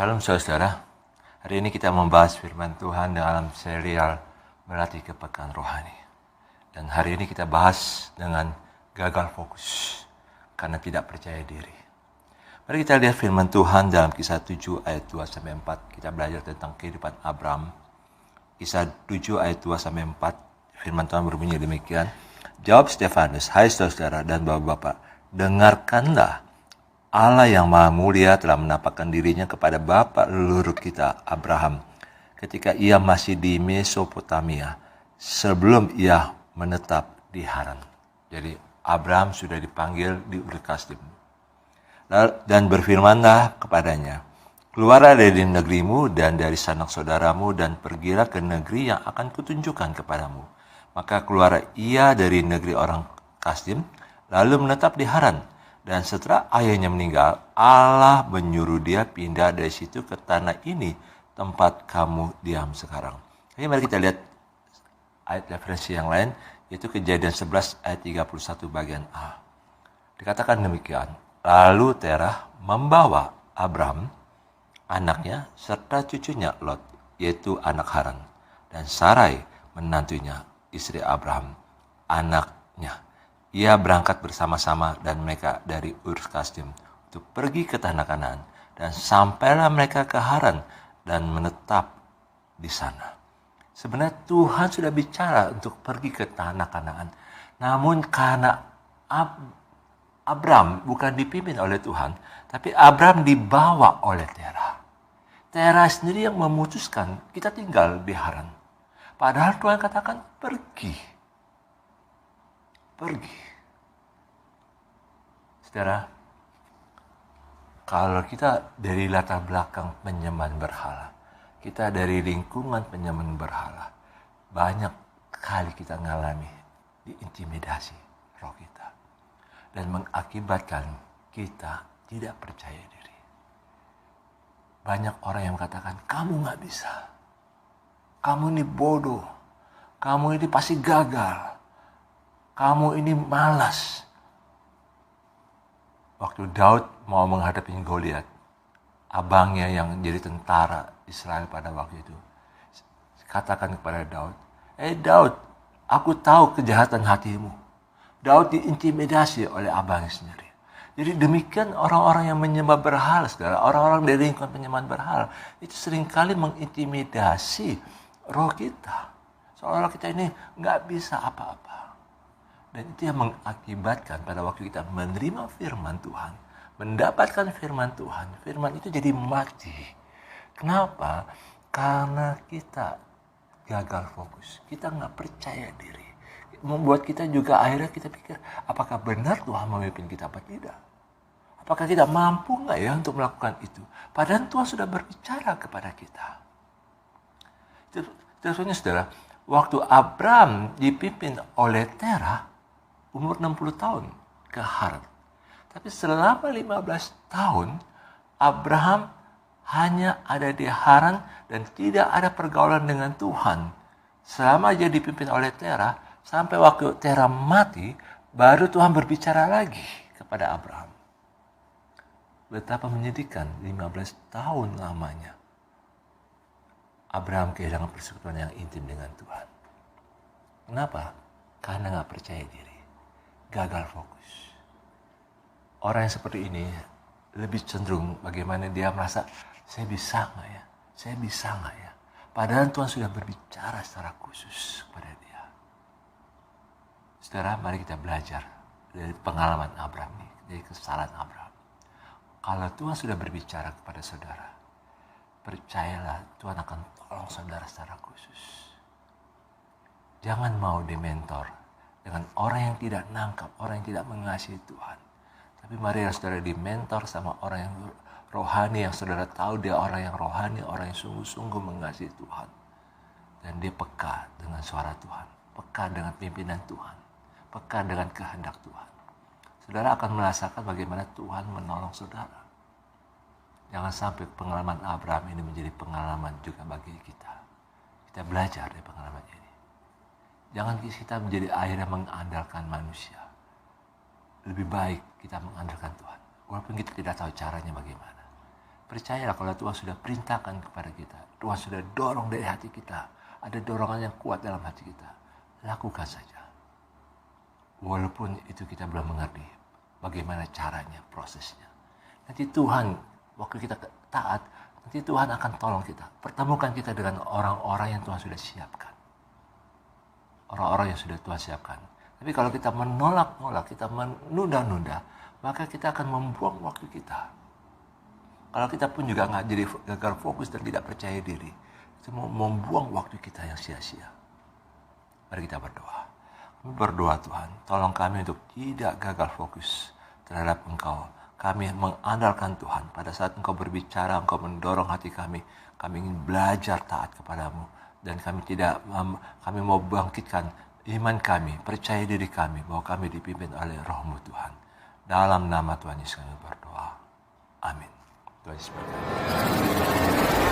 Salam saudara, hari ini kita membahas firman Tuhan dalam serial Melatih Kepekaan Rohani. Dan hari ini kita bahas dengan gagal fokus karena tidak percaya diri. Mari kita lihat firman Tuhan dalam Kisah 7 ayat 2-4. Kita belajar tentang kehidupan Abraham. Kisah 7 ayat 2-4, firman Tuhan berbunyi demikian. Jawab Stefanus, hai saudara dan bapak-bapak, dengarkanlah. Allah yang Maha Mulia telah menampakkan dirinya kepada bapa leluhur kita, Abraham, ketika ia masih di Mesopotamia, sebelum ia menetap di Haran. Jadi Abraham sudah dipanggil di Ur Kasdim. Dan berfirmanlah kepadanya, keluarlah dari negerimu dan dari sanak saudaramu dan pergilah ke negeri yang akan kutunjukkan kepadamu. Maka keluarlah ia dari negeri orang Kasdim, lalu menetap di Haran. Dan setelah ayahnya meninggal, Allah menyuruh dia pindah dari situ ke tanah ini, tempat kamu diam sekarang. Jadi mari kita lihat ayat referensi yang lain, yaitu Kejadian 11 ayat 31 bagian A. Dikatakan demikian, lalu Terah membawa Abraham, anaknya, serta cucunya Lot, yaitu anak Haran, dan Sarai, menantunya, istri Abraham, anaknya. Ia berangkat bersama-sama dan mereka dari Ur Kasdim untuk pergi ke tanah Kanaan, dan sampailah mereka ke Haran dan menetap di sana. Sebenarnya Tuhan sudah bicara untuk pergi ke tanah Kanaan, namun karena Abraham bukan dipimpin oleh Tuhan, tapi Abraham dibawa oleh Terah. Terah sendiri yang memutuskan kita tinggal di Haran. Padahal Tuhan katakan pergi. Saudara, kalau kita dari latar belakang penyembahan berhala, kita dari lingkungan penyembahan berhala, banyak kali kita mengalami diintimidasi roh kita. Dan mengakibatkan kita tidak percaya diri. Banyak orang yang mengatakan, kamu gak bisa. Kamu ini bodoh. Kamu ini pasti gagal. Kamu ini malas. Waktu Daud mau menghadapi Goliat, abangnya yang jadi tentara Israel pada waktu itu, katakan kepada Daud, Daud, aku tahu kejahatan hatimu. Daud diintimidasi oleh abangnya sendiri. Jadi demikian orang-orang yang menyembah berhala, saudara, orang-orang dari lingkungan penyembahan berhala, itu seringkali mengintimidasi roh kita. Seolah-olah kita ini nggak bisa apa-apa. Dan itu yang mengakibatkan pada waktu kita menerima firman Tuhan, mendapatkan firman Tuhan, firman itu jadi mati. Kenapa? Karena kita gagal fokus, kita nggak percaya diri. Membuat kita juga akhirnya kita pikir, apakah benar Tuhan memimpin kita apa tidak? Apakah kita mampu nggak ya untuk melakukan itu? Padahal Tuhan sudah berbicara kepada kita. Terusnya saudara, waktu Abraham dipimpin oleh Terah, umur 60 tahun ke Haran. Tapi selama 15 tahun, Abraham hanya ada di Haran dan tidak ada pergaulan dengan Tuhan. Selama dia dipimpin oleh Terah, sampai waktu Terah mati, baru Tuhan berbicara lagi kepada Abraham. Betapa menyedihkan 15 tahun lamanya Abraham kehilangan persekutuan yang intim dengan Tuhan. Kenapa? Karena gak percaya diri. Gagal fokus. Orang yang seperti ini lebih cenderung bagaimana dia merasa, saya bisa gak ya? Saya bisa gak ya? Padahal Tuhan sudah berbicara secara khusus kepada dia. Saudara, mari kita belajar dari pengalaman Abraham ini, dari kesalahan Abraham. Kalau Tuhan sudah berbicara kepada saudara, percayalah Tuhan akan tolong saudara secara khusus. Jangan mau dimentor dengan orang yang tidak nangkap, orang yang tidak mengasihi Tuhan. Tapi mari saudara dimentor sama orang yang rohani, yang saudara tahu dia orang yang rohani, orang yang sungguh-sungguh mengasihi Tuhan. Dan dia peka dengan suara Tuhan, peka dengan pimpinan Tuhan, peka dengan kehendak Tuhan. Saudara akan merasakan bagaimana Tuhan menolong saudara. Jangan sampai pengalaman Abraham ini menjadi pengalaman juga bagi kita. Kita belajar dari pengalaman ini. Jangan kita menjadi akhirnya mengandalkan manusia. Lebih baik kita mengandalkan Tuhan. Walaupun kita tidak tahu caranya bagaimana. Percayalah kalau Tuhan sudah perintahkan kepada kita. Tuhan sudah dorong dari hati kita. Ada dorongan yang kuat dalam hati kita. Lakukan saja. Walaupun itu kita belum mengerti bagaimana caranya, prosesnya. Nanti Tuhan, waktu kita taat, nanti Tuhan akan tolong kita. Pertemukan kita dengan orang-orang yang Tuhan sudah siapkan. Orang-orang yang sudah Tuhan siapkan. Tapi kalau kita menolak-nolak, kita menunda-nunda, maka kita akan membuang waktu kita. Kalau kita pun juga nggak jadi gagal fokus dan tidak percaya diri, itu membuang waktu kita yang sia-sia. Mari kita berdoa. Kami berdoa Tuhan, tolong kami untuk tidak gagal fokus terhadap Engkau. Kami mengandalkan Tuhan. Pada saat Engkau berbicara, Engkau mendorong hati kami. Kami ingin belajar taat kepadamu. Dan kami mau bangkitkan iman kami, percaya diri kami bahwa kami dipimpin oleh Roh-Mu Tuhan. Dalam nama Tuhan Yesus kami berdoa. Amin. Tuhan Yesus berkati.